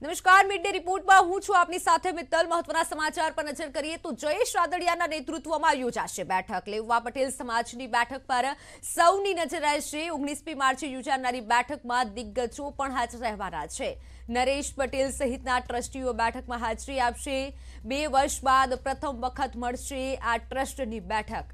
નમસ્કાર, mid day રિપોર્ટમાં હું છું આપની સાથે મિત્તલ। મહત્વના સમાચાર પર નજર કરીએ તો જયેશ રાદડિયાના નેતૃત્વમાં યોજાશે બેઠક। લેઉવા પટેલ સમાજની બેઠક પર સૌની નજર રહેશે। 19મી માર્ચે યોજાનારી બેઠકમાં દિગ્ગજો પણ હાજર રહેવાના છે। નરેશ પટેલ સહિતના ટ્રસ્ટીઓ બેઠકમાં હાજરી આપશે। 2 વર્ષ બાદ પ્રથમ વખત મળશે આ ટ્રસ્ટની બેઠક।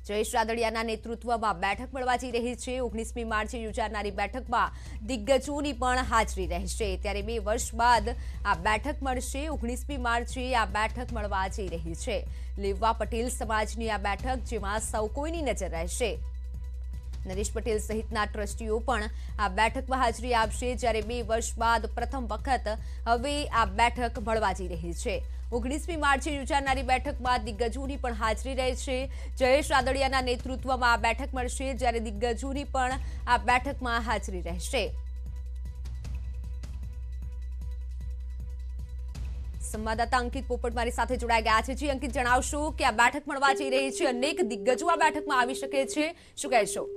જયેશ રાદડિયાના નેતૃત્વમાં બેઠક મળવા જઈ રહી છે। 19મી માર્ચે યોજાનારી બેઠકમાં દિગ્ગજોની પણ હાજરી રહેશે। ત્યારે 2 વર્ષ બાદ આ બેઠક મળશે। 19મી માર્ચે આ બેઠક મળવા જઈ રહી છે। લેઉવા પટેલ સમાજની આ બેઠક જેમાં સૌ કોઈની નજર રહેશે। નરેશ પટેલ સહિતના ટ્રસ્ટીઓ પણ આ બેઠકમાં હાજરી આપશે। જ્યારે 2 વર્ષ બાદ પ્રથમ વખત હવે આ બેઠક મળવા જઈ રહી છે। 19મી માર્ચે યોજાનારી બેઠકમાં દિગ્ગજોની પણ હાજરી રહેશે। જયેશ રાદડિયાના નેતૃત્વમાં આ બેઠક મળશે, જ્યારે દિગ્ગજોની પણ આ બેઠકમાં હાજરી રહેશે। સંવાદદાતા અંકિત પોપટ મારી સાથે જોડાઈ ગયા છે। જી અંકિત, જણાવશો કે આ બેઠક મળવા જઈ રહી છે, અનેક દિગ્ગજો આ બેઠકમાં આવી શકે છે, શું કહેશો?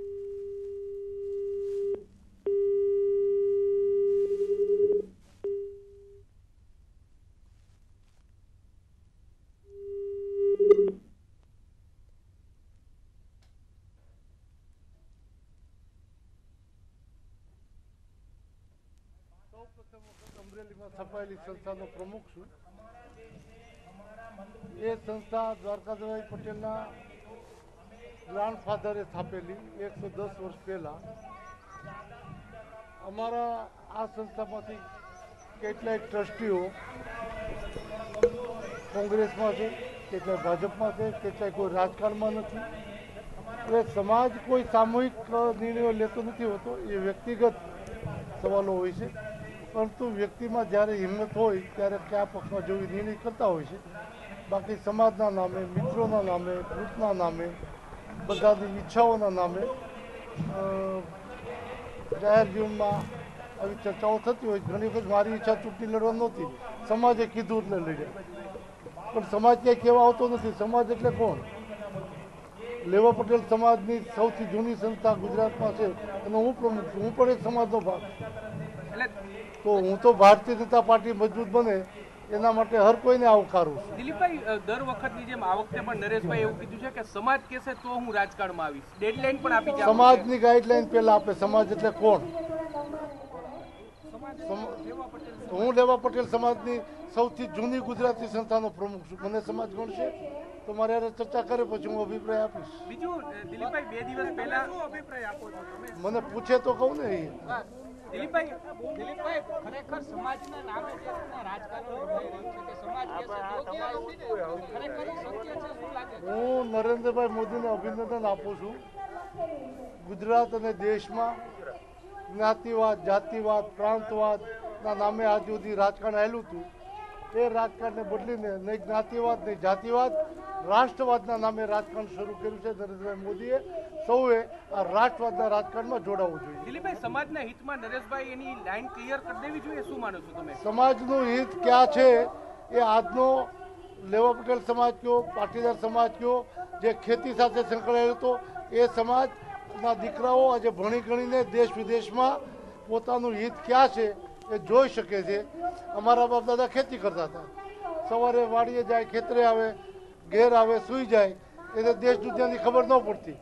અમરેલીમાં સ્થપાયેલી સંસ્થાનો પ્રમુખ છું। એ સંસ્થા દ્વારકાધરભાઈ પટેલના ગ્રાન્ડફાધરે સ્થાપેલી 110 વર્ષ પહેલાં। અમારા આ સંસ્થામાંથી કેટલાય ટ્રસ્ટીઓ કોંગ્રેસમાં છે, કેટલાય ભાજપમાં છે, કેટલાય કોઈ રાજકારણમાં નથી। એટલે સમાજ કોઈ સામૂહિક નિર્ણયો લેતો નથી હોતો, એ વ્યક્તિગત સવાલો હોય છે। પરંતુ વ્યક્તિમાં જ્યારે હિંમત હોય ત્યારે કયા પક્ષમાં જવું નિર્ણય કરતા હોય છે। બાકી સમાજના નામે, મિત્રોના નામે, ગ્રુપના નામે, બધાની ઈચ્છાઓના નામે જાહેર જીવનમાં આવી ચર્ચાઓ થતી હોય। ઘણી વખત મારી ઈચ્છા ચૂંટણી લડવા નહોતી, સમાજે કીધું એટલે લડ્યા, પણ સમાજ ક્યાંય કહેવા આવતો નથી। સમાજ એટલે કોણ? લેવા પટેલ સમાજની સૌથી જૂની સંસ્થા ગુજરાતમાં છે અને હું પ્રમુખ છું। હું પણ એક સમાજનો ભાગ, તો હું તો ભારતીય જનતા પાર્ટી મજબૂત બને એના માટે હર કોઈને આવકારું છું। દિલીપભાઈ, દર વખતની જેમ આ વખતે પણ નરેશભાઈ એવું કીધું છે કે સમાજ કહેશે તો હું રાજકારણમાં આવીશ, ડેડલાઈન પણ આપી છે। સમાજની ગાઈડલાઈન પહેલા આપે। સમાજ એટલે કોણ? હું લેવા પટેલ સમાજની સૌથી જૂની ગુજરાતી સંસ્થાનો પ્રમુખ છું। મને સમાજ ગણશે તો મારે યાર ચર્ચા કરે પછી હું અભિપ્રાય આપીશ। બીજું દિલીપભાઈ, 2 દિવસ પહેલા અભિપ્રાય આપો છો તમે? મને પૂછે તો કહું ને। દિલીપભાઈ ખરેખર સમાજના નામે જે રીતના રાજકારણ થઈ રહ્યું છે કે સમાજ કહેશે તો ખરેખર સત્ય છે, શું લાગે? હું નરેન્દ્રભાઈ મોદીને અભિનંદન આપું છું। ગુજરાત અને દેશમાં જ્ઞાતિવાદ, જાતિવાદ, પ્રાંતવાદના નામે આજ સુધી રાજકારણ આવેલું હતું, એ રાજકારણને બદલીને નહીં જ્ઞાતિવાદ નહીં જાતિવાદ, રાષ્ટ્રવાદના નામે રાજકારણ શરૂ કર્યું છે નરેન્દ્રભાઈ મોદીએ। સૌએ આ રાષ્ટ્રવાદના રાજકારણમાં જોડાવવું જોઈએ। દિલીપભાઈ, સમાજના હિતમાં નરેશભાઈ એની લાઈન ક્લિયર કરી દેવી જોઈએ, શું માનો છો તમે? સમાજનું હિત ક્યાં છે એ આજનો લેવા પટેલ સમાજ કયો, પાટીદાર સમાજ કયો, જે ખેતી સાથે સંકળાયેલો હતો, એ સમાજના દીકરાઓ આજે ભણી ગણીને દેશ વિદેશમાં પોતાનું હિત ક્યાં છે એ જોઈ શકે છે। અમારા બાપ દાદા ખેતી કરતા હતા, સવારે વાડીએ જાય, ખેતરે આવે, ઘેર આવે, સૂઈ જાય, એને દેશ દુનિયાની ખબર ન પડતી।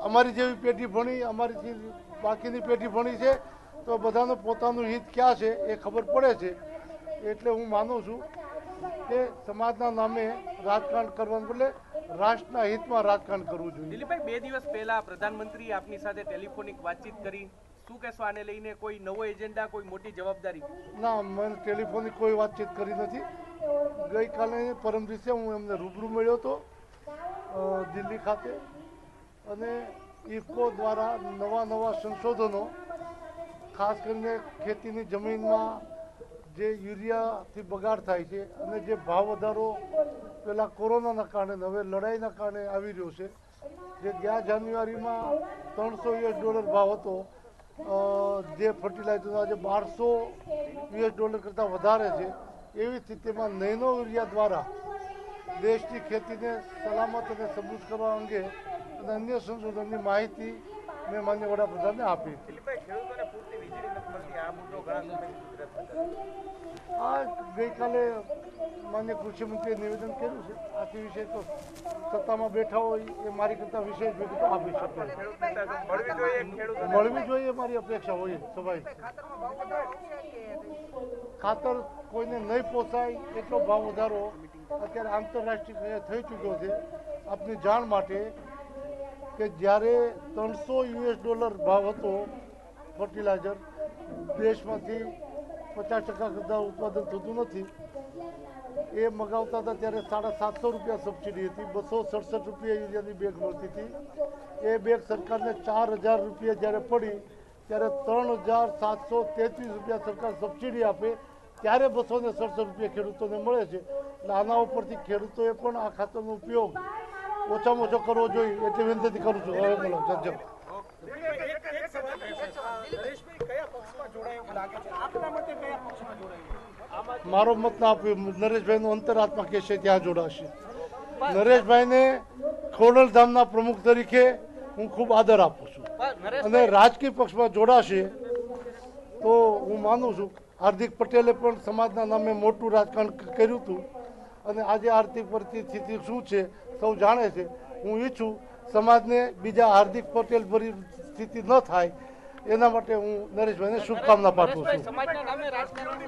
અમારી જેવી પેઢી ભણી, અમારી બાકીની પેઢી ભણી છે, તો બધાનું પોતાનું હિત ક્યાં છે એ ખબર પડે છે। એટલે હું માનું છું કે સમાજના નામે રાજકારણ કરવાનું બદલે રાષ્ટ્રના હિતમાં રાજકારણ કરવું જોઈએ। દિલીપભાઈ, 2 દિવસ પહેલા પ્રધાનમંત્રી આપની સાથે ટેલિફોનિક વાતચીત કરી, શું કહેશો આને લઈને? કોઈ નવો એજન્ડા, કોઈ મોટી જવાબદારી? ના, મને ટેલિફોનિક કોઈ વાતચીત કરી નથી। ગઈકાલે પરમ દિવસે હું એમને રૂબરૂ મળ્યો હતો દિલ્હી ખાતે, અને ઇફકો દ્વારા નવા સંશોધનો, ખાસ કરીને ખેતીની જમીનમાં જે યુરિયાથી બગાડ થાય છે અને જે ભાવ વધારો પહેલાં કોરોનાના કારણે હવે લડાઈના કારણે આવી રહ્યો છે, જે ગયા જાન્યુઆરીમાં $300 ભાવ હતો જે ફર્ટિલાઇઝરનો, આજે $1200 કરતાં વધારે છે। એવી સ્થિતિમાં નેનો યુરિયા દ્વારા દેશની ખેતીને સલામત અને સબૂત કરવા અંગે અને અન્ય સંશોધનની માહિતી મેં માન્ય વડાપ્રધાનને આપી. આ ગઈકાલે માન્ય કૃષિમંત્રીએ નિવેદન કર્યું છે. આથી વિષય તો સત્તામાં બેઠા હોય એ મારી કરતાં વિશેષ વિગતો આપી શકે. મળવી જોઈએ એ મારી અપેક્ષા હોય સ્વાભાવિક. ખાતર કોઈને નહીં પોસાય એટલો ભાવ વધારો અત્યારે આંતરરાષ્ટ્રીય થઈ ચૂક્યો છે. આપની જાણ માટે કે જ્યારે $300 ભાવ હતો ફર્ટિલાઇઝર, દેશમાંથી 50% કરતાં ઉત્પાદન થતું નથી, એ મગાવતા હતા ત્યારે ₹750 સબસિડી હતી. ₹267 યુરિયાની બેગ મળતી હતી. એ બેગ સરકારને ₹4000 જ્યારે પડી ત્યારે ₹3733 સરકાર સબસિડી આપે ત્યારે ₹267 ખેડૂતોને મળે છે. એટલે આના ઉપરથી ખેડૂતોએ પણ આ ખાતરનો ઉપયોગ ઓછામાં ઓછો કરવો જોઈએ એટલે વિનંતી કરું છું. હવે બોલો જજ. મારો મત ના આપ્યો. નરેશભાઈનું અંતરાત્મા કહેશે ત્યાં જોડાશે. નરેશભાઈને ખોડલધામના પ્રમુખ તરીકે હું ખૂબ આદર આપું છું અને રાજકીય પક્ષમાં જોડાશે તો હું માનું છું. હાર્દિક પટેલે પણ સમાજના નામે મોટું રાજકારણ કર્યું હતું અને આજે આર્થિક પરિસ્થિતિ શું છે સૌ જાણે છે. હું ઈચ્છું સમાજને બીજા હાર્દિક પટેલ ભરી સ્થિતિ ન થાય એના માટે હું નરેશભાઈને શુભકામના પાઠવું છું. સમાજના નામે રાજકારણ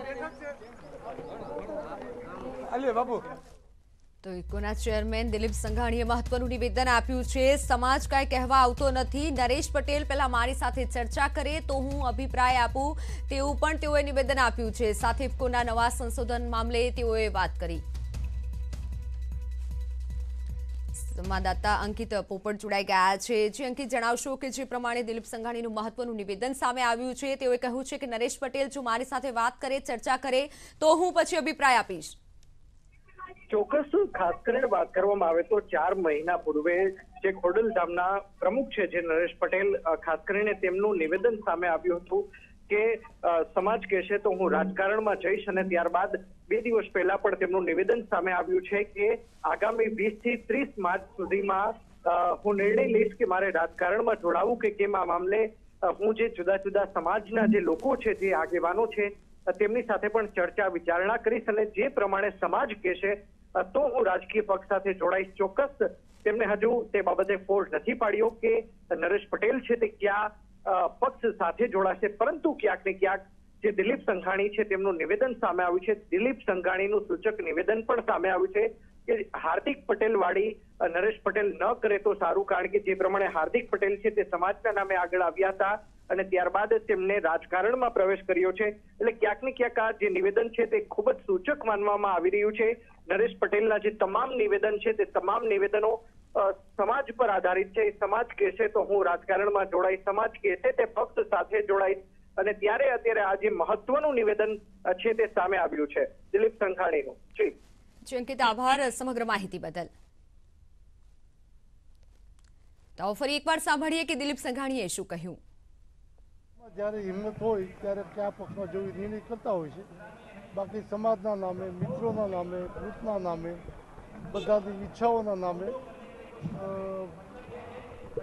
તો ઇકોના ચેરમેન દિલીપ સંઘાણીએ મહત્વનું નિવેદન આપ્યું છે. સમાજ કાંઈ કહેવા આવતો નથી. નરેશ પટેલ પહેલા મારી સાથે ચર્ચા કરે તો હું અભિપ્રાય આપું તેવું પણ તેઓએ નિવેદન આપ્યું છે. સાથે ઇફકોના નવા સંશોધન મામલે તેઓએ વાત કરી. સંવાદદાતા અંકિત પોપટ જોડાઈ ગયા છે. જે અંકિત, જણાવશો કે જે પ્રમાણે દિલીપ સંઘાણીનું મહત્વનું નિવેદન સામે આવ્યું છે, તેઓએ કહ્યું છે કે નરેશ પટેલ જો મારી સાથે વાત કરે, ચર્ચા કરે તો હું પછી અભિપ્રાય આપીશ. ચોક્કસ. ખાસ કરીને વાત કરવામાં આવે તો 4 મહિના પૂર્વે જે ખોડલધામના પ્રમુખ છે જે નરેશ પટેલ, ખાસ કરીને તેમનું નિવેદન સામે આવ્યું હતું કે સમાજ કહેશે તો હું રાજકારણમાં જઈશ અને ત્યારબાદ 2 દિવસ પહેલા પણ તેમનું નિવેદન સામે આવ્યું છે કે આગામી 20 થી 30 માર્ચ સુધીમાં હું નિર્ણય લઈશ કે મારે રાજકારણમાં જોડાવું કે કેમ. આ મામલે હું જે જુદા જુદા સમાજના જે લોકો છે, જે આગેવાનો છે, તેમની સાથે પણ ચર્ચા વિચારણા કરીશ અને જે પ્રમાણે સમાજ કહેશે તો હું રાજકીય પક્ષ સાથે જોડાઈશ. ચોક્કસ તેમને હજુ તે બાબતે ફોર્સ નથી પાડ્યો કે નરેશ પટેલ છે તે કયા પક્ષ સાથે જોડાશે, પરંતુ ક્યાંક ને ક્યાંક જે દિલીપ સંઘાણી છે તેમનું નિવેદન સામે આવ્યું છે. દિલીપ સંઘાણીનું સૂચક નિવેદન પણ સામે આવ્યું છે કે હાર્દિક પટેલ વાળી નરેશ પટેલ ન કરે તો સારું, કારણ કે જે પ્રમાણે હાર્દિક પટેલ છે તે સમાજના નામે આગળ આવ્યા હતા અને ત્યારબાદ તેમને રાજકારણમાં પ્રવેશ કર્યો છે. એટલે ક્યાંક ને ક્યાંક આ જે નિવેદન છે તે ખૂબ જ સૂચક માનવામાં આવી રહ્યું છે. નરેશ પટેલના જે તમામ નિવેદન છે તે તમામ નિવેદનો સમાજ પર આધારિત છે. સમાજ કહેશે તો હું રાજકારણમાં જોડાઈશ, સમાજ કહેશે તે પક્ષ સાથે જોડાઈશ અને ત્યારે અત્યારે આ જે મહત્વનું નિવેદન છે તે સામે આવ્યું છે દિલીપ સંઘાણીનું. જી અંકિત, આભાર સમગ્ર માહિતી બદલ. તો ફરી એકવાર સાંભળીએ કે દિલીપ સંઘાણીએ શું કહ્યું. જ્યારે હિંમત હોય ત્યારે કયા પક્ષમાં જવું નિર્ણય કરતા હોય છે. બાકી સમાજના નામે, મિત્રોના નામે, ગ્રુપના નામે, બધાની ઈચ્છાઓના નામે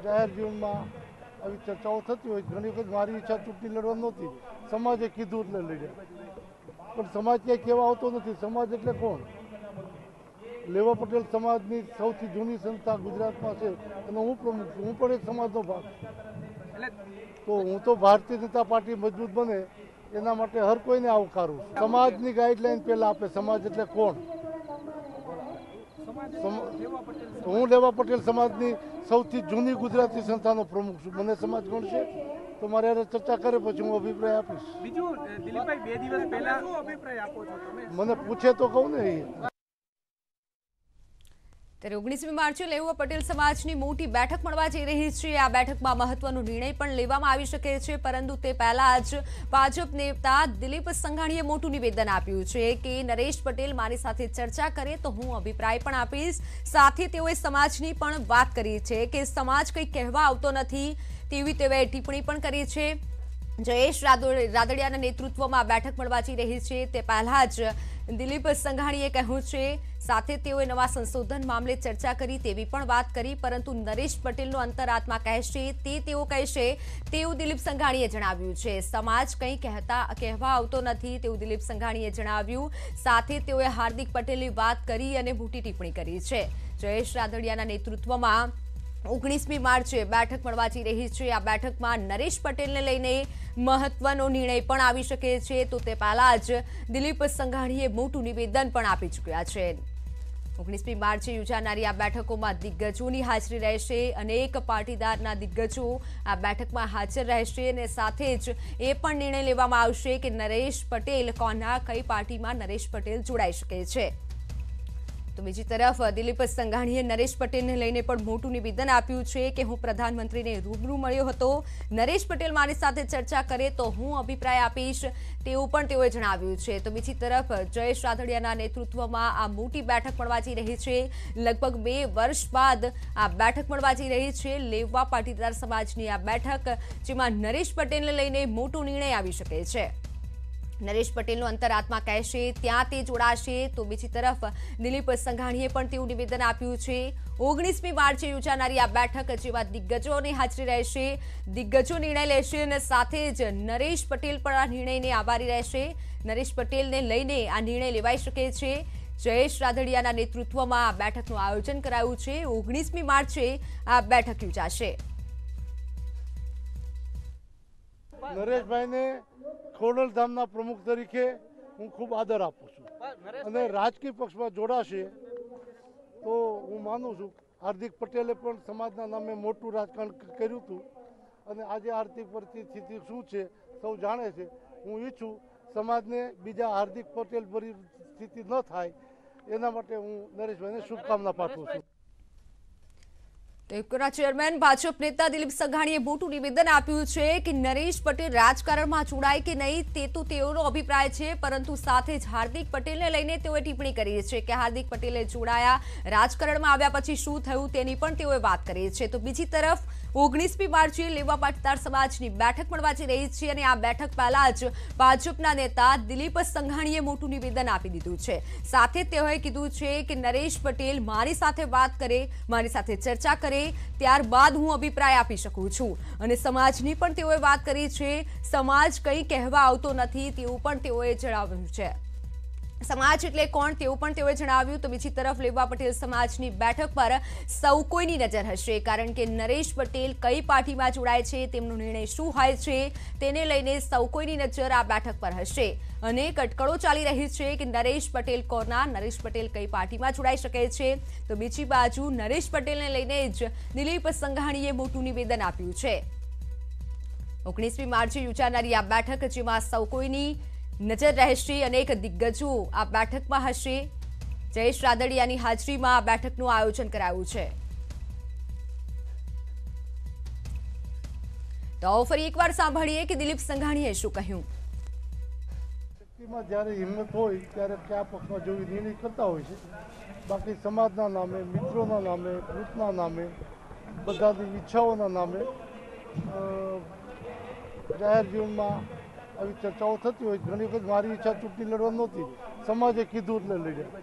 જાહેર જીવનમાં આવી ચર્ચાઓ થતી હોય. ઘણી વખત મારી ઈચ્છા ચૂંટણી લડવા નહોતી, સમાજે કીધું એટલે લડ્યા, પણ સમાજ ક્યાંય કહેવા આવતો નથી. સમાજ એટલે કોણ? લેવા પટેલ સમાજની સૌથી જૂની સંસ્થા ગુજરાતમાં છે અને હું પ્રમુખ છું. હું પણ એક સમાજનો ભાગ. તો હું તો ભારતીય જનતા પાર્ટી મજબૂત બને એના માટે હર કોઈને આવકારું. સમાજની ગાઈડલાઈન પહેલા આપે. સમાજ એટલે કોણ? હું લેવા પટેલ સમાજની સૌથી જૂની ગુજરાતી સંસ્થાનો પ્રમુખ છું. મને સમાજ ગણશે તો મારે યારે ચર્ચા કરે પછી હું અભિપ્રાય આપીશ. બીજું દિલીપભાઈ, 2 દિવસ પહેલા શું અભિપ્રાય આપો છો તમે? મને પૂછે તો કહું ને. ત્યારે 19મી માર્ચે લેવા પટેલ સમાજની મોટી બેઠક મળવા જઈ રહી છે. આ બેઠકમાં મહત્વનો નિર્ણય પણ લેવામાં આવી શકે છે, પરંતુ તે પહેલા જ ભાજપ નેતા દિલીપ સંઘાણીએ મોટું નિવેદન આપ્યું છે કે નરેશ પટેલ મારી સાથે ચર્ચા કરે તો હું અભિપ્રાય પણ આપીશ. સાથે તેઓએ સમાજની પણ વાત કરી છે કે સમાજ કંઈ કહેવા આવતો નથી તેવી તેઓએ ટિપ્પણી પણ કરી છે. જયેશ રાદડિયાના નેતૃત્વમાં બેઠક મળવા જઈ રહી છે. તે પહેલા જ દિલીપ સંઘાણીએ કહ્યું છે। સાથે તેઓએ નવા સંશોધન મામલે ચર્ચા કરી તેવી પણ વાત કરી, પરંતુ નરેશ પટેલનો અંતરાત્મા કહેશે તેઓ કહેશે તેવું દિલીપ સંઘાણીએ જણાવ્યું છે। સમાજ કંઈ કહેવા આવતો નથી તેવું દિલીપ સંઘાણીએ જણાવ્યું। સાથે તેઓએ હાર્દિક પટેલની વાત કરી અને મોટી ટિપ્પણી કરી છે। જયેશ રાદડિયાના નેતૃત્વમાં 19મી માર્ચે બેઠક મળવા જઈ રહી છે। આ બેઠકમાં નરેશ પટેલને લઈને મહત્વનો નિર્ણય પણ આવી શકે છે। તો તે પહેલા જ દિલીપ સંઘાણીએ મોટું નિવેદન પણ આપી ચૂક્યા છે। 19મી માર્ચે યોજાનારી આ બેઠકોમાં દિગ્ગજોની હાજરી રહેશે। અનેક પાટીદારના દિગ્ગજો આ બેઠકમાં હાજર રહેશે અને સાથે જ એ પણ નિર્ણય લેવામાં આવશે કે નરેશ પટેલ કઈ પાર્ટીમાં નરેશ પટેલ જોડાઈ શકે છે। તો બીજી તરફ દિલીપ સંઘાણીએ નરેશ પટેલને લઈને પણ મોટું નિવેદન આપ્યું છે કે હું પ્રધાનમંત્રીને રૂબરૂ મળ્યો હતો, નરેશ પટેલ મારી સાથે ચર્ચા કરે તો હું અભિપ્રાય આપીશ તેવું પણ તેઓએ જણાવ્યું છે। તો બીજી તરફ જયેશ રાદડિયાના નેતૃત્વમાં આ મોટી બેઠક મળવા જઈ રહી છે। લગભગ 2 વર્ષ બાદ આ બેઠક મળવા જઈ રહી છે। લેવા પાટીદાર સમાજની આ બેઠક જેમાં નરેશ પટેલને લઈને મોટો નિર્ણય આવી શકે છે। નરેશ પટેલનો અંતરાત્મા કહેશે ત્યાં તે જોડાશે। તો બીજી તરફ દિલીપ સંઘાણીએ પણ તેવું નિવેદન આપ્યું છે। 19મી માર્ચે યોજાનારી આ બેઠક જેમાં દિગ્ગજોની હાજરી રહેશે, દિગ્ગજો નિર્ણય લેશે અને સાથે જ નરેશ પટેલ પણ આ નિર્ણયને આભારી રહેશે। નરેશ પટેલને લઈને આ નિર્ણય લેવાઈ શકે છે। જયેશ રાદડિયાના નેતૃત્વમાં આ બેઠકનું આયોજન કરાયું છે। 19મી માર્ચે આ બેઠક યોજાશે। નરેશભાઈને ખોડલધામના પ્રમુખ તરીકે હું ખૂબ આદર આપું છું અને રાજકીય પક્ષમાં જોડાશે તો હું માનું છું। હાર્દિક પટેલે પણ સમાજના નામે મોટું રાજકારણ કર્યું હતું અને આજે આર્થિક પરિસ્થિતિ શું છે સૌ જાણે છે। હું ઈચ્છું સમાજને બીજા હાર્દિક પટેલ પરિસ્થિતિ ન થાય એના માટે હું નરેશભાઈને શુભકામના પાઠવું છું। તો ચેરમેન ભાજપ નેતા દિલીપ સંઘાણીએ મોટું નિવેદન આપ્યું છે કે નરેશ પટેલ રાજકારણમાં જોડાય કે નહીં તે તો તેઓનો અભિપ્રાય છે, પરંતુ સાથે જ હાર્દિક પટેલને લઈને તેઓએ ટિપ્પણી કરી છે કે હાર્દિક પટેલે જોડાયા, રાજકારણમાં આવ્યા પછી શું થયું તેની પણ તેઓએ વાત કરી છે। તો બીજી તરફ 19મી માર્ચે લેવા પાટીદાર સમાજની બેઠક મળવા જઈ રહી છે અને આ બેઠક પહેલા જ ભાજપના નેતા દિલીપ સંઘાણીએ મોટું નિવેદન આપી દીધું છે। સાથે તેઓએ કીધું છે કે નરેશ પટેલ મારી સાથે વાત કરે, મારી સાથે ચર્ચા કરે ત્યારબાદ હું અભિપ્રાય આપી શકું છું અને સમાજની પણ તેઓએ વાત કરી છે। સમાજ કંઈ કહેવા આવતો નથી તેવું પણ તેઓએ જણાવ્યું છે। સમાજ એટલે કોણ તેવું પણ તેઓએ જણાવ્યું। તો બીજી તરફ લેવા પટેલ સમાજની બેઠક પર સૌ કોઈની નજર હશે, કારણ કે નરેશ પટેલ કઈ પાર્ટીમાં જોડાય છે, તેમનો નિર્ણય શું હોય છે તેને લઈને સૌ કોઈની નજર આ બેઠક પર હશે। અનેક અટકળો ચાલી રહી છે કે નરેશ પટેલ કોના, નરેશ પટેલ કઈ પાર્ટીમાં જોડાઈ શકે છે। તો બીજી બાજુ નરેશ પટેલને લઈને જ દિલીપ સંઘાણીએ મોટું નિવેદન આપ્યું છે। 19મી માર્ચે યોજાનારી આ બેઠક જેમાં સૌ કોઈની નજર રહેશે, અનેક દિગ્ગજો આ બેઠકમાં હશે। જયેશ રાદડિયાની હાજરીમાં આ બેઠકનું આયોજન કરાયું છે। તો ફરી એકવાર સાંભળીએ કે દિલીપ સંઘાણીએ શું કહ્યું। જ્યારે હિંમત હોય ત્યારે કયા પક્ષમાં જોઈ નિર્ણય કરતા હોય છે। બાકી સમાજના નામે, મિત્રોના નામે, ગ્રુપના નામે, બધાની ઈચ્છાઓના નામે જાહેર જીવનમાં આવી ચર્ચાઓ થતી હોય। ઘણી વખત મારી ઈચ્છા ચૂંટણી લડવા નહોતી, સમાજે કીધું એટલે લડ્યા,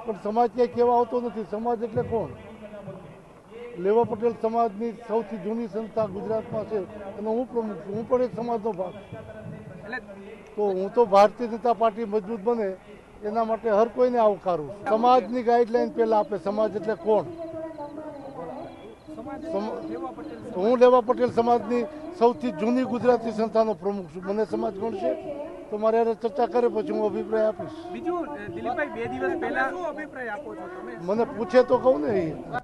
પણ સમાજ ક્યાંય કહેવા આવતો નથી। સમાજ એટલે કોણ? લેવા પટેલ સમાજની સૌથી જૂની સંસ્થા ગુજરાતમાં છે અને હું પ્રમુખ છું, હું પણ એક સમાજનો ભાગ છું। તો હું તો ભારતીય જનતા પાર્ટી મજબૂત બને એના માટે હર કોઈને આવકારું છું। સમાજની ગાઈડલાઈન પહેલા આપે, સમાજ એટલે કોણ? હું લેવા પટેલ સમાજની સૌથી જૂની ગુજરાતી સંસ્થાનો પ્રમુખ છું। મને સમાજ ગણશે તો મારે યારે ચર્ચા કરે પછી હું અભિપ્રાય આપીશ। બીજું દિલીપભાઈ 2 દિવસ પહેલા શું અભિપ્રાય આપો છો તમે? મને પૂછે તો કહું ને એ।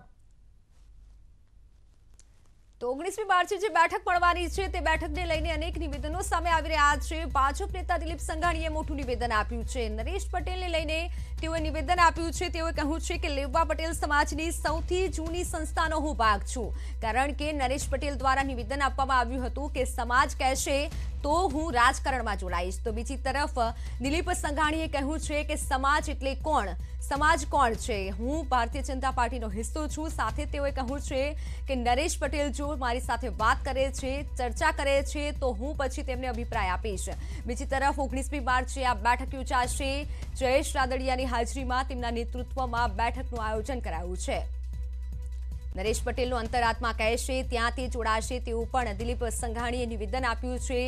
તો 19મી માર્ચે જે બેઠક મળવાની છે તે બેઠકને લઈને અનેક નિવેદનો સામે આવી રહ્યા છે। ભાજપ નેતા દિલીપ સંઘાણીએ મોટું નિવેદન આપ્યું છે। નરેશ પટેલને લઈને તેઓએ નિવેદન આપ્યું છે। તેઓએ કહ્યું છે કે લેવા પટેલ સમાજની સૌથી જૂની સંસ્થાનો હું ભાગ છું, કારણ કે નરેશ પટેલ દ્વારા નિવેદન આપવામાં આવ્યું હતું કે સમાજ કહેશે તો હું રાજકારણમાં જોડાઈશ। તો બીજી તરફ દિલીપ સંઘાણીએ કહ્યું છે કે સમાજ એટલે કોણ, સમાજ કોણ છે, હું ભારતીય જનતા પાર્ટીનો હિસ્સો છું। સાથે તેઓએ કહ્યું છે કે નરેશ પટેલ જો મારી મારી સાથે વાત કરે છે, ચર્ચા કરે છે, તો હું પછી તેમને અભિપ્રાય આપીશ. બીજી તરફ 19મી માર્ચે આ બેઠક યોજાશે. જયેશ રાદડિયાની હાજરીમાં તેમના નેતૃત્વમાં બેઠકનું આયોજન કરાયું છે. નરેશ પટેલનો અંતરાત્મા કહેશે ત્યાં તે જોડાશે તેવું પણ દિલીપ સંઘાણીએ નિવેદન આપ્યું છે.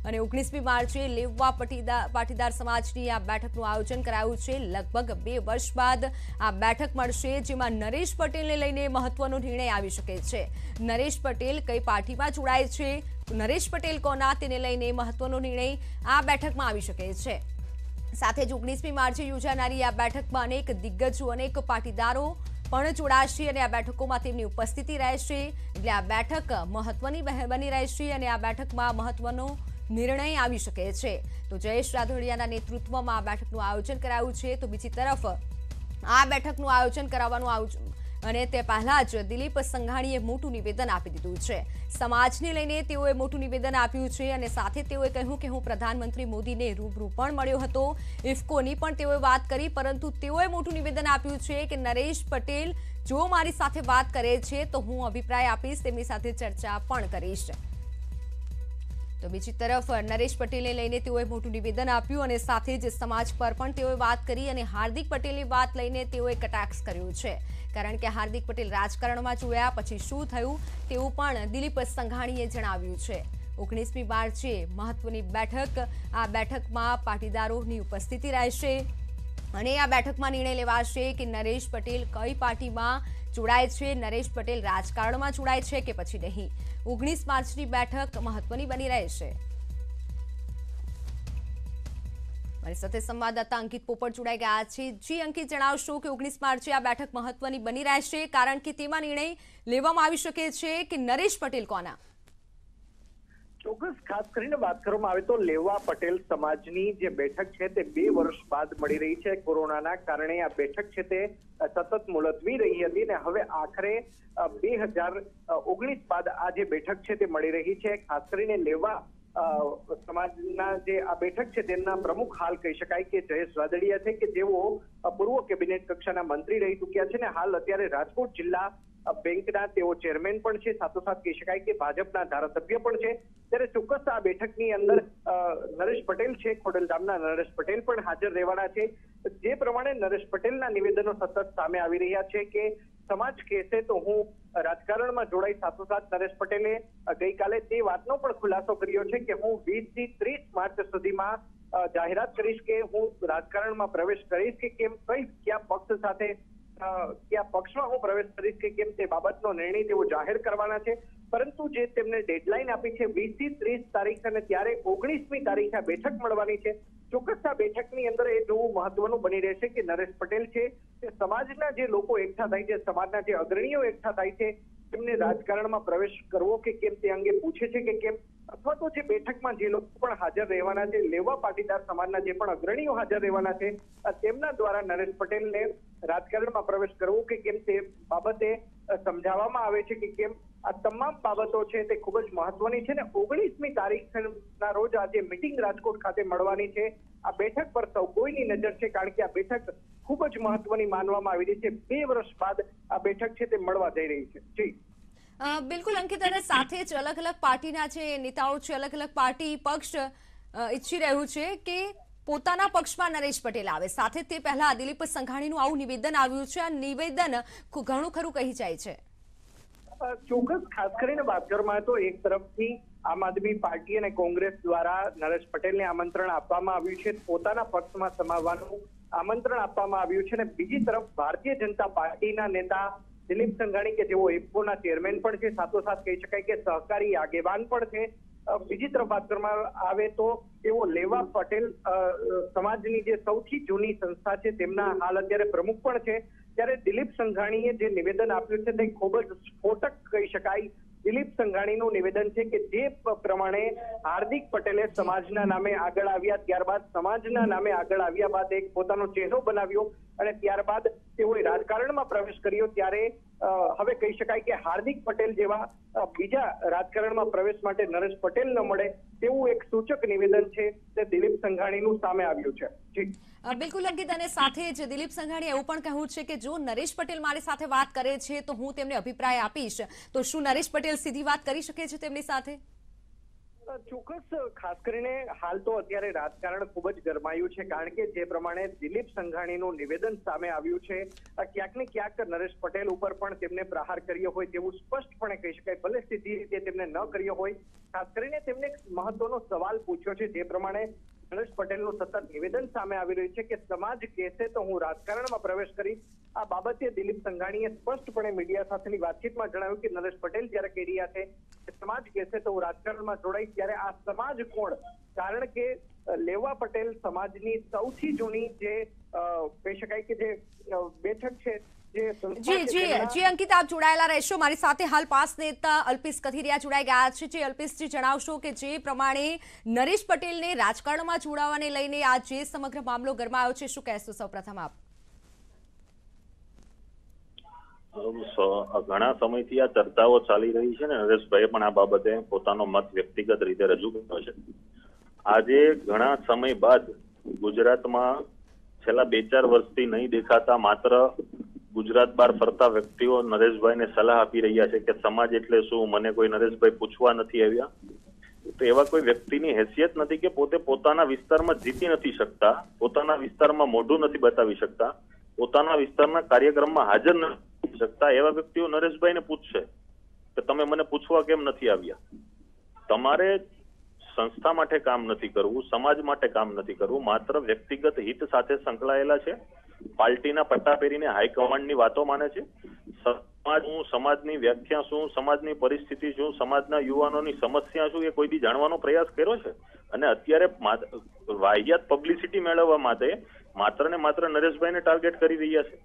અને 19મી માર્ચે લેવા પાટીદાર સમાજની આ બેઠકનું આયોજન કરાયું છે. લગભગ 2 વર્ષ બાદ આ બેઠક મળશે, જેમાં નરેશ પટેલને લઈને મહત્વનો નિર્ણય આવી શકે છે. નરેશ પટેલ કઈ પાર્ટીમાં જોડાય છે, નરેશ પટેલ કોના, તેને લઈને મહત્વનો નિર્ણય આ બેઠકમાં આવી શકે છે. સાથે જ 19મી માર્ચે યોજાનારી આ બેઠકમાં અનેક દિગ્ગજો, અનેક પાટીદારો પણ જોડાશે અને આ બેઠકોમાં તેમની ઉપસ્થિતિ રહેશે. એટલે આ બેઠક મહત્વની બની રહેશે અને આ બેઠકમાં મહત્વનો નિર્ણય આવી શકે છે. તો જયેશ રાદડિયાના નેતૃત્વમાં આ બેઠકનું આયોજન કરાયું છે. તો બીજી તરફ આ બેઠકનું આયોજન કરાવવાનું અને તે પહેલા જ દિલીપ સંઘાણીએ મોટું નિવેદન આપી દીધું છે. સમાજને લઈને તેઓએ મોટું નિવેદન આપ્યું છે અને સાથે તેઓએ કહ્યું કે હું પ્રધાનમંત્રી મોદીને રૂબરૂ પણ મળ્યો હતો. ઇફકોની પણ તેઓએ વાત કરી, પરંતુ તેઓએ મોટું નિવેદન આપ્યું છે કે નરેશ પટેલ જો મારી સાથે વાત કરે છે તો હું અભિપ્રાય આપીશ, તેમની સાથે ચર્ચા પણ કરીશ. તો બીજી તરફ નરેશ પટેલને લઈને તેઓએ મોટું નિવેદન આપ્યું અને સાથે જ સમાજ પર પણ તેઓએ વાત કરી અને હાર્દિક પટેલની વાત લઈને તેઓએ કટાક્ષ કર્યું છે. કારણ કે હાર્દિક પટેલ રાજકારણમાં જોયા પછી શું થયું તેવું પણ દિલીપ સંઘાણીએ જણાવ્યું છે. 19મી માર્ચે મહત્વની બેઠક, આ બેઠકમાં પાટીદારોની ઉપસ્થિતિ રહેશે અને આ બેઠકમાં નિર્ણય લેવાશે કે નરેશ પટેલ કઈ પાર્ટીમાં જોડાય છે, નરેશ પટેલ રાજકારણમાં જોડાય છે કે પછી નહીં. 19 માર્ચની બેઠક મહત્વની બની રહેશે. મારી સાથે સંવાદદાતા અંકિત પોપટ જોડાઈ ગયા છે. જી અંકિત, જણાવશો કે 19 માર્ચે આ બેઠક મહત્વની બની રહેશે કારણ કે તેમાં નિર્ણય લેવામાં આવી શકે છે કે નરેશ પટેલ કોના? ચોક્કસ, ખાસ કરીને વાત કરવામાં આવે તો લેવા પટેલ સમાજની જે બેઠક છે તે 2 વર્ષ બાદ મળી રહી છે. કોરોનાના કારણે આ બેઠક છે તે સતત મુલતવી રહી હતી ને હવે આખરે 2019 બાદ આ જે બેઠક છે તે મળી રહી છે. ખાસ કરીને લેવા સમાજના જે આ બેઠક છે તેમના પ્રમુખ હાલ કહી શકાય કે જયેશ રાદડિયા છે, કે જેઓ પૂર્વ કેબિનેટ કક્ષાના મંત્રી રહી ચૂક્યા છે ને હાલ અત્યારે રાજકોટ જિલ્લા બેંકના તેઓ ચેરમેન પણ છે, સાથોસાથ કહી શકાય કે ભાજપના ધારાસભ્ય પણ છે. ત્યારે ચોક્કસ આ બેઠકની અંદર નરેશ પટેલ છે, ખોડલધામના નરેશ પટેલ પણ હાજર રહેવાના છે. જે પ્રમાણે નરેશ પટેલના નિવેદનો સતત સામે આવી રહ્યા છે કે સમાજ કહેશે તો હું રાજકારણમાં જોડાઈ, સાથોસાથ નરેશ પટેલે ગઈકાલે તે વાતનો પણ ખુલાસો કર્યો છે કે હું 20 થી 30 માર્ચ સુધીમાં જાહેરાત કરીશ કે હું રાજકારણમાં પ્રવેશ કરીશ કે કેમ, કયા પક્ષ સાથે, કયા પક્ષમાં હું પ્રવેશ કરીશ કે કેમ, તે બાબતનો નિર્ણય તેઓ જાહેર કરવાના છે. પરંતુ જે તેમને ડેડલાઇન આપી છે 20 થી 30 તારીખ અને ત્યારે 19મી તારીખે આ બેઠક મળવાની છે. ચોક્કસ આ બેઠકની અંદર એ જોવું મહત્વનું બની રહેશે કે નરેશ પટેલ છે તે સમાજના જે લોકો એકઠા થાય છે, સમાજના જે અગ્રણીઓ એકઠા થાય છે, તેમને રાજકારણમાં પ્રવેશ કરવો કે કેમ તે અંગે પૂછે છે કે કેમ, અથવા તો જે બેઠકમાં જે લોકો પણ હાજર રહેવાના છે, લેવા પાટીદાર સમાજના જે પણ અગ્રણીઓ હાજર રહેવાના છે, તેમના દ્વારા નરેશ પટેલને રાજકારણમાં પ્રવેશ કરવો કે કેમ તે બાબતે સમજાવવામાં આવે છે કે કેમ. આ તમામ બાબતો છે તે ખૂબ જ મહત્વની છે ને 19મી તારીખના રોજ આ જે મીટિંગ રાજકોટ ખાતે મળવાની છે, આ બેઠક પર સૌ કોઈની નજર છે કારણ કે આ બેઠક ખૂબ જ મહત્વની માનવામાં આવી રહી છે. 2 વર્ષ બાદ આ બેઠક છે તે મળવા જઈ રહી છે. જી બિલકુલ અંકિત, અને સાથે જ અલગ અલગ પાર્ટીના જે નેતાઓ છે, અલગ અલગ પાર્ટી પક્ષ ઈચ્છી રહ્યું છે કે પોતાના પક્ષમાં નરેશ પટેલ આવે. સાથે તે પહેલા દિલીપ સંઘાણીનું આવું નિવેદન આવ્યું છે. આ નિવેદન ઘણું ખરું કહી જાય છે. ચોક્કસ, ખાસ કરીને વાત કરવામાં આવે તો એક તરફથી આમ આદમી પાર્ટી અને કોંગ્રેસ દ્વારા નરેશ પટેલને આમંત્રણ આપવામાં આવ્યું છે, પોતાના પક્ષમાં સમાવવાનું આમંત્રણ આપવામાં આવ્યું છે, અને બીજી તરફ ભારતીય જનતા પાર્ટીના નેતા દિલીપ સંઘાણી કે જેઓ ઇફકોના ચેરમેન પણ છે, સાથોસાથ કહી શકાય કે સહકારી આગેવાન પણ છે. બીજી તરફ વાત કરવામાં આવે તો તેઓ લેવા પટેલ સમાજની જે સૌથી જૂની સંસ્થા છે તેમના હાલ અત્યારે પ્રમુખ પણ છે. ત્યારે દિલીપ સંઘાણીએ જે નિવેદન આપ્યું છે તે ખૂબ જ સ્ફોટક કહી શકાય. દિલીપ સંઘાણીનું નિવેદન છે કે જે પ્રમાણે હાર્દિક પટેલે સમાજના નામે આગળ આવ્યા, ત્યારબાદ સમાજના નામે આગળ આવ્યા બાદ એક પોતાનો ચહેરો બનાવ્યો અને ત્યારબાદ તેઓએ રાજકારણમાં પ્રવેશ કર્યો, ત્યારે હવે કહી શકાય કે હાર્દિક પટેલ જેવા બીજા રાજકારણમાં પ્રવેશ માટે નરેશ પટેલ ન મળે તેવું એક સૂચક નિવેદન છે તે દિલીપ સંઘાણીનું સામે આવ્યું છે. જી બિલકુલ અંકિત, અને સાથે જ દિલીપ સંઘાણીએ એવું પણ કહ્યું છે કે જો નરેશ પટેલ મારી સાથે વાત કરે છે તો હું તેમને અભિપ્રાય આપીશ. તો શું નરેશ પટેલ સીધી વાત કરી શકે છે તેમની સાથે? ચોક્કસ. ખાસ કરીને હાલ તો અત્યારે રાજકારણ ખૂબ જ ગરમાયું છે, કારણ કે જે પ્રમાણે દિલીપ સંઘાણીનું નિવેદન સામે આવ્યું છે, ક્યાંક ને ક્યાંક નરેશ પટેલ ઉપર પણ તેમને પ્રહાર કર્યો હોય તેવું સ્પષ્ટપણે કહી શકાય. ભલે સીધી રીતે તેમને ન કર્યો હોય, ખાસ કરીને તેમને એક મહત્વનો સવાલ પૂછ્યો છે, જે પ્રમાણે નરેશ પટેલનું સતત નિવેદન સામે આવી રહ્યું છે કે સમાજ કહેશે તો હું રાજકારણમાં પ્રવેશ કરીશ. આ બાબતે દિલીપ સંઘાણીએ સ્પષ્ટપણે મીડિયા સાથેની વાતચીતમાં જણાવ્યું કે નરેશ પટેલ જ્યારે કહી રહ્યા છે કે સમાજ કહેશે તો હું રાજકારણમાં જોડાઈશ, ત્યારે આ સમાજ કોણ? કારણ કે લેવા પટેલ સમાજની સૌથી જૂની જે કહી શકાય કે જે બેઠક છે. જી અંકિત, આપ જોડાયેલા રહેશો. મારી સાથે હાલ પાસ નેતા અલ્પેશ કથિરિયા જોડાઈ ગયા છે. જે અલ્પેશજી, જણાવશો કે જે પ્રમાણે નરેશ પટેલને રાજકારણમાં જોડાવાને લઈને આ જે સમગ્ર મામલો ગરમાયો છે, શું કહેશો સૌપ્રથમ આપ? ઘણા સમયથી આ ચર્ચાઓ ચાલી રહી છે ને નરેશભાઈએ પણ આ બાબતે પોતાનો મત વ્યક્તિગત રીતે રજૂ કર્યો છે. આજે ઘણા સમય બાદ ગુજરાતમાં છેલ્લા 2-4 વર્ષથી નહીં દેખાતા માત્ર ગુજરાત બહાર ફરતા વ્યક્તિઓ નરેશભાઈને સલાહ આપી રહ્યા છે કે સમાજ એટલે શું, મને કોઈ નરેશભાઈ પૂછવા નથી આવ્યા. તો એવા કોઈ વ્યક્તિની હેસિયત નથી કે પોતે પોતાના વિસ્તારમાં જીતી નથી શકતા, પોતાના વિસ્તારમાં મોઢું નથી બતાવી શકતા, પોતાના વિસ્તારના કાર્યક્રમમાં હાજર નથી શકતા. એવા વ્યક્તિઓ નરેશભાઈને પૂછશે કે તમે મને પૂછવા કેમ નથી આવ્યા. તમારે સંસ્થા માટે કામ નથી કરવું, સમાજ માટે કામ નથી કરવું, માત્ર વ્યક્તિગત હિત સાથે સંકળાયેલા છે. પાર્ટીના પટ્ટા પહેરીને હાઈકમાન્ડની વાતો માને છે. સમાજ શું, સમાજની વ્યાખ્યા શું, સમાજની પરિસ્થિતિ શું, સમાજના યુવાનોની સમસ્યા શું, એ કોઈ દી જાણવાનો પ્રયાસ કર્યો છે. અને અત્યારે વાહિયાત પબ્લિસિટી મેળવવા માટે માત્ર ને માત્ર નરેશભાઈને ટાર્ગેટ કરી રહ્યા છે.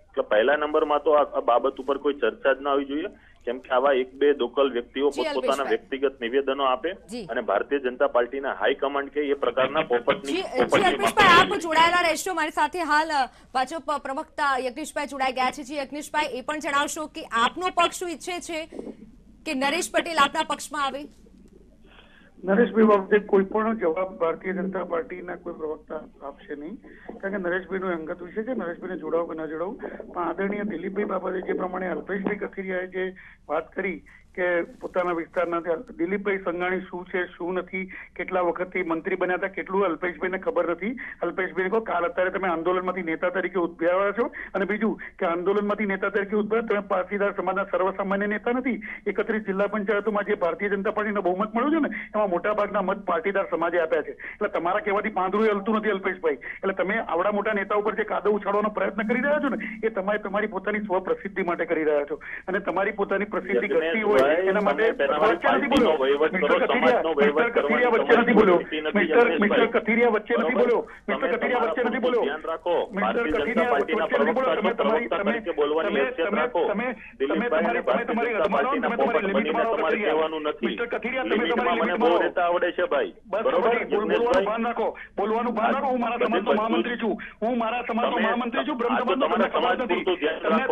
એટલે પહેલા નંબરમાં તો આ બાબત ઉપર કોઈ ચર્ચા જ ના હોવી જોઈએ, કેમ કે આવા 1-2 લોકલ વ્યક્તિઓ પોતાના વ્યક્તિગત નિવેદનો આપે અને ભારતીય જનતા પાર્ટીના હાઈકમાન્ડ કે એ પ્રકારના પોપટની આપ જોડાયેલા રહેશો. મારી સાથે હાલ ભાજપ પ્રવક્તા યજ્ઞેશભાઈ જોડાઈ ગયા છે. યજ્ઞેશભાઈ, એ પણ જણાવશો કે આપનો પક્ષ શું ઈચ્છે છે કે નરેશ પટેલ આપના પક્ષમાં આવે? નરેશભાઈ બાબતે કોઈ પણ જવાબ ભારતીય જનતા પાર્ટીના કોઈ પ્રવક્તા આપશે નહીં, કારણ કે નરેશભાઈનો અંગત વિષય છે. નરેશભાઈને જોડાવું કે ન જોડાવું, પણ આદરણીય દિલીપભાઈ બાબતે જે પ્રમાણે અલ્પેશભાઈ કથિરિયાએ જે વાત કરી કે પોતાના વિસ્તારના દિલીપભાઈ સંઘાણી શું છે શું નથી, કેટલા વખતથી મંત્રી બન્યા હતા, કેટલું અલ્પેશભાઈને ખબર નથી. અલ્પેશભાઈને કહો કાલ અત્યારે તમે આંદોલનમાંથી નેતા તરીકે ઉદ્ભવ્યા છો, અને બીજું કે આંદોલનમાંથી નેતા તરીકે ઉદ્ભવ્યા તમે પાટીદાર સમાજના સર્વસામાન્ય નેતા નથી. 31 જિલ્લા પંચાયતોમાં જે ભારતીય જનતા પાર્ટીનો બહુમત મળ્યું છે ને, એમાં મોટાભાગના મત પાટીદાર સમાજે આપ્યા છે. એટલે તમારા કહેવાથી પાંદડું હલતું નથી અલ્પેશભાઈ. એટલે તમે આવડા મોટા નેતા ઉપર જે કાદવ ઉછાળવાનો પ્રયત્ન કરી રહ્યા છો ને, એ તમે તમારી પોતાની સ્વ પ્રસિદ્ધિ માટે કરી રહ્યા છો. અને તમારી પોતાની પ્રસિદ્ધિ ઘટતી હોય એના માટે વચ્ચે નથી બોલ્યો. મિસ્ટર કથિરિયા વચ્ચે નથી બોલ્યો. મિસ્ટર કથિરિયા વચ્ચે નથી બોલ્યો. મિસ્ટર કથિરિયા વચ્ચે નથી બોલ્યો. મિસ્ટર કથિરિયા વચ્ચે નથી બોલ્યો. તમે તમારી તમારી લિમિટ મારો કથિરિયા. મિસ્ટર કથિરિયા, તમે તમારી લિમિટ મારો. આવડે છે ભાઈ, બોલવાનું ભાન રાખો, બોલવાનું ભાન રાખો. હું મારા સમાજનો મહામંત્રી છું. હું મારા સમાજનો મહામંત્રી છું. બ્રહ્મ સમાજનો સમાજ નથી.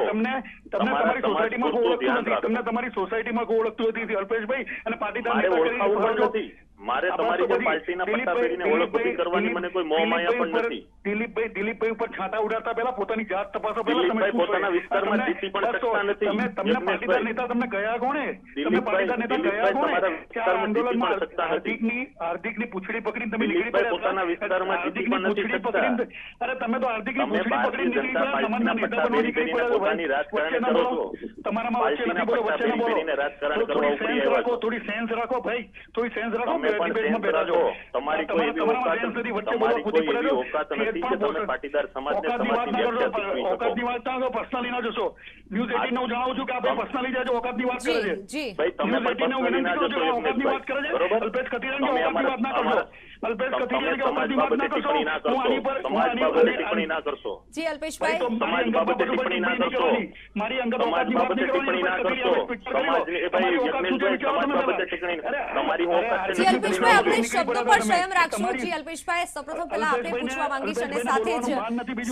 તમને તમારી સોસાયટીમાં કોઈ ઓળખતું નથી. તમને તમારી સોસાયટીમાં કોઈ ઓળખતું નથી અલ્પેશભાઈ. અને પાટીદાર નેતા કરી મારે તમારી જે પાર્ટીના પટ્ટા પહેરીને ઓળખ કરવાની મને કોઈ મોહ માયા પણ નથી. દિલીપભાઈ ઉપર છાંટા ઉડાડતા પહેલા પોતાની જાત તપાસો. પહેલા પોતાના વિસ્તારમાં જીતી પણ શકતા નથી. તમને પાટીદાર નેતા તમને ગયા કોણે? તમે પાટીદાર નેતા ગયા કોણે? આંદોલનમાં હાર્દિકની પૂંછડી પકડીને તમે નીકળી પડ્યા. પોતાના વિસ્તારમાં જીતી પણ નથી શકતા. અરે તમે તો હાર્દિકની પૂંછડી પકડીને નીકળી પડ્યા. સમાજના નેતા બનવા નીકળી પડ્યા. વચ્ચે ના બોલો. તમારામાં વચ્ચે નથી બોલો. વચ્ચે ના બોલો. થોડી સેન્સ રાખો ભાઈ. થોડી સેન્સ રાખો. તમારી કોઈ એવી ઓકાત નથી કે તમે પાટીદાર સમાજને સમાજની વ્યાખ્યા ઓકાતની વાત ના પર્સનલી ના જશો. ન્યૂઝ 18 હું જણાવું છું કે આપણે પર્સનલી જાય ઓકાતની વાત કરે છે. ભાઈ તમે પર્સનલી ના જશો. ઓકાતની વાત કરે છે. અલ્પેશ કથિરિયાની ઓકાતની વાત ના કરશો. અલ્પેશ કથિરિયાની ઓકાતની વાત ના કરશો. હું આની પર ટિપ્પણી ના કરશો. જી અલ્પેશભાઈ, સમાજ બાબતે ટિપ્પણી ના કરશો. મારી અંગત સમાજ બાબતે ટિપ્પણી ના કરશો. સમાજ એ ભાઈ યજ્ઞેશભાઈ સમાજ બાબતે ટિપ્પણી તમારી ઓકાત અલ્પેશભાઈ આપણે શબ્દો પર સંયમ રાખશું. જી અલ્પેશભાઈ, સૌપ્રથમ પહેલા આપણે પૂછવા માંગીશ અને સાથે જ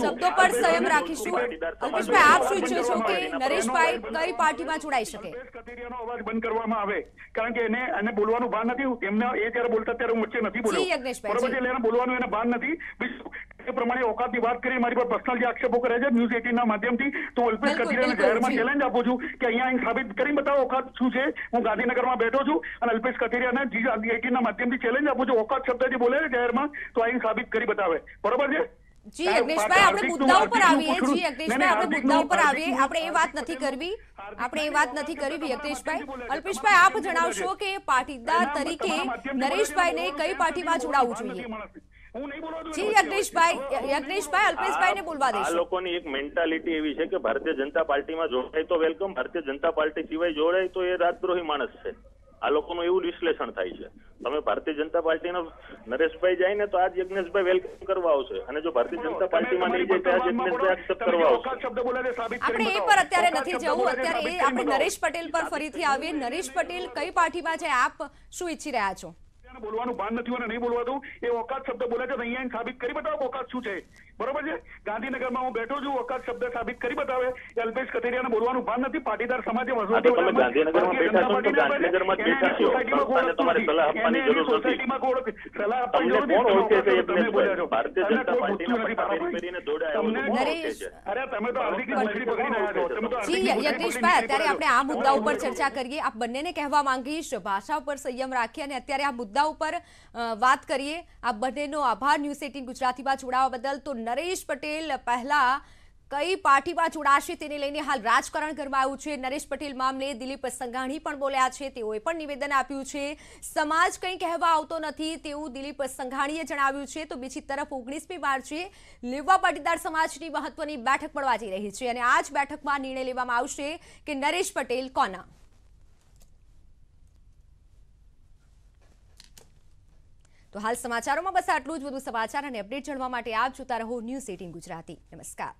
શબ્દો પર સંયમ રાખીશું. અલ્પેશભાઈ, આપ શું ઈચ્છો છો કે નરેશભાઈ કઈ પાર્ટીમાં જોડાઈ શકે? કથિરિયાનો અવાજ બંધ કરવામાં આવે, કારણ કે એને બોલવાનું ભાન નથી. એમને એ જયારે બોલતા ત્યારે હું વચ્ચે નથી બોલ્યો, બરોબર છે? એટલે એને બોલવાનું એને ભાન નથી. એ પ્રમાણે ઓકાતની વાત કરી, મારી પર પર્સનલ જે આક્ષેપો કરે છે ન્યૂઝ 18 ના માધ્યમથી, તો અલ્પેશ કથિરિયાને જાહેરમાં ચેલેન્જ આપું છું કે અહીંયા સાબિત કરી બતાવો ઓકાત શું છે. હું ગાંધીનગરમાં બેઠો છું અને અલ્પેશ કથિરિયાને જી 18 ના માધ્યમથી ચેલેન્જ આપું છું, ઓકાત શબ્દથી બોલે જાહેરમાં તો અહીં સાબિત કરી બતાવે, બરોબર છે? જી યજ્ઞેશભાઈ, આપણે મુદ્દા ઉપર આવીએ. જી યજ્ઞેશભાઈ, આપણે મુદ્દા ઉપર આવીએ. આપણે એ વાત નથી કરવી યજ્ઞેશભાઈ. અલ્પેશભાઈ, આપ જણાવશો કે પાટીદાર તરીકે નરેશભાઈને કઈ પાર્ટીમાં જોડાવવું જોઈએ? જી યજ્ઞેશભાઈ, અલ્પેશભાઈને બોલવા દેશો. આ લોકોની એક મેન્ટાલિટી એવી છે કે ભારતીય જનતા પાર્ટીમાં જોડાય તો વેલકમ, ભારતીય જનતા પાર્ટી સિવાય જોડાય તો એ રાજદ્રોહી માણસ છે. આ લોકોનું એવું વિશ્લેષણ થાય છે. તમે ભારતીય જનતા પાર્ટીનો નરેશભાઈ જાય ને તો આજ યજ્ઞેશભાઈ વેલકમ કરવા આવશે, અને જો ભારતીય જનતા પાર્ટીમાં નહીં જાય તો આજ યજ્ઞેશભાઈ એક્સેપ્ટ કરવા આવશે. આપણે એ પર અત્યારે નથી જવું. અત્યારે આપણે નરેશ પટેલ પર ફરીથી આવીએ. નરેશ પટેલ કઈ પાર્ટીમાં છે, આપ શું ઈચ્છી રહ્યા છો? બોલવાનું ભાન નથી અને નહીં બોલવા દઉં. એ ઓકાત શબ્દ બોલે છે, અહીંયા સાબિત કરી બતાવો ઓકાત શું છે, બરોબર છે? ગાંધીનગરમાં હું બેઠો છું, ઓકાત શબ્દ સાબિત કરી બતાવે. અલ્પેશ કથિરિયાને બોલવાનું ભાન નથી. પાટીદાર સમાજે ગાંધીનગરમાં બેઠા છો તો ગાંધીનગરમાં જ બેઠા છો. તમારે સલાહ આપવાની જરૂર નથી. સલાહ આપવાની જરૂર કોણ ઓળખે છે યજ્ઞેશભાઈ? ભારતીય જનતા પાર્ટીના પટ્ટા પહેરીને દોડાય એવું કોણ ઓળખે છે? અરે તમે તો હાર્દિક મછલી પકડી રહ્યા છો. તમે તો જી યજ્ઞેશભાઈ, અત્યારે આપણે આ મુદ્દા ઉપર ચર્ચા કરીએ. આપ બંનેને કહેવા માંગીશ ભાષા ઉપર સંયમ રાખીએ અને અત્યારે આ મુદ્દા ઉપર વાત કરીએ. આ બંનેનો આભાર ન્યૂઝ 18 ગુજરાતીમાં જોડાવા બદલ. તો નરેશ પટેલ પહેલા કઈ પાર્ટીમાં જોડાશે તેને લઈને હાલ રાજકારણ ગરમાયું છે. નરેશ પટેલ મામલે દિલીપ સંઘાણી પણ બોલ્યા છે. તેઓએ પણ નિવેદન આપ્યું છે. સમાજ કંઈ કહેવા આવતો નથી તેવું દિલીપ સંઘાણીએ જણાવ્યું છે. તો બીજી તરફ 19મી માર્ચે લેવા પાટીદાર સમાજની મહત્વની બેઠક પડવા જઈ રહી છે અને આ જ બેઠકમાં નિર્ણય લેવામાં આવશે કે નરેશ પટેલ કોના. તો હાલ સમાચારોમાં બસ આટલું જ. વધુ સમાચાર અને અપડેટ જાણવા માટે આપ જોતા રહો ન્યૂઝ 18 ગુજરાતી. નમસ્કાર.